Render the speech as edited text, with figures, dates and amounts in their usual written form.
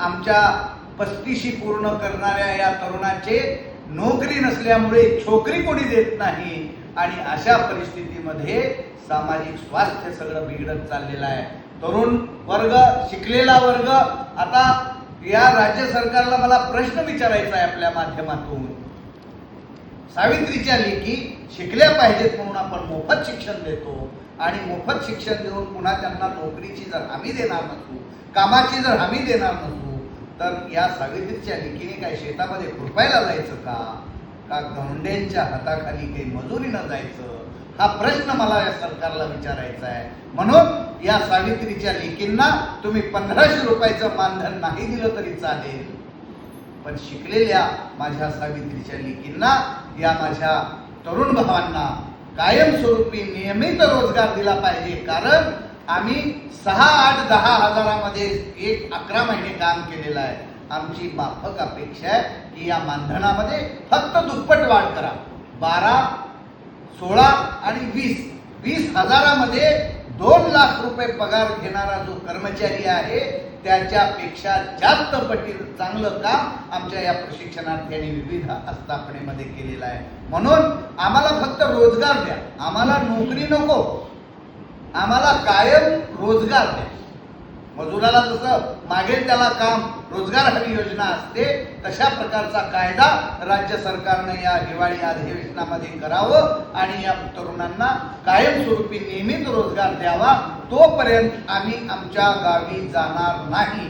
आमच्या 35 पूर्ण करणाऱ्या या तरुणाचे नोकरी नसल्यामुळे छोकरी कोणी देत नाही आणि अशा परिस्थितीमध्ये सामाजिक स्वास्थ्य सगळं बिघडत चाललेलं आहे। तरुण वर्ग, शिकलेला वर्ग, आता या राज्य सरकारला मला प्रश्न विचारायचा आहे आपल्या माध्यमातून। सावित्रीच्या लेकी शिकल्या पाहिजेत म्हणून आपण मोफत शिक्षण देतो आणि मोफत शिक्षण देऊन पुन्हा त्यांना नोकरीची जर हमी देणार नसू, कामाची जर हमी देणार नसू, तर या सावित्रीच्या लेकीने काय शेतामध्ये खुरपायला जायचं का गवंड्यांच्या हाताखाली काही मजुरीनं जायचं? हा प्रश्न मला या सरकारला विचारायचा आहे। म्हणून या सावित्रीच्या लेकींना तुम्ही 1500 रुपयाचं मानधन नाही दिलं तरी चालेल, पण शिकलेल्या माझ्या सावित्रीच्या लेकींना, या माझ्या तरुण भावांना कायमस्वरूपी नियमित रोजगार दिला पाहिजे। कारण आम्ही 6, 8, 10 हजारामध्ये 11 महिने काम केलेलं आहे। आमची माफक अपेक्षा आहे की या मानधनामध्ये फक्त दुप्पट वाढ करा। 12, 16 आणि 20 हजारामध्ये 2 लाख रुपये पगार घेणारा जो कर्मचारी आहे त्याच्यापेक्षा जास्त पटीने चांगलं काम आमच्या या प्रशिक्षणार्थ्यांनी विविध आस्थापनेमध्ये केलेलं आहे। म्हणून आम्हाला फक्त रोजगार द्या, आम्हाला नोकरी नको, आम्हाला कायम रोजगार द्या। मजुराला जसं मागेल त्याला काम, रोजगार हमी योजना असते, तशा प्रकारचा कायदा राज्य सरकारने या हिवाळी अधिवेशनामध्ये करावं आणि या तरुणांना कायमस्वरूपी नियमित रोजगार द्यावा। तोपर्यंत आम्ही आमच्या गावी जाणार नाही।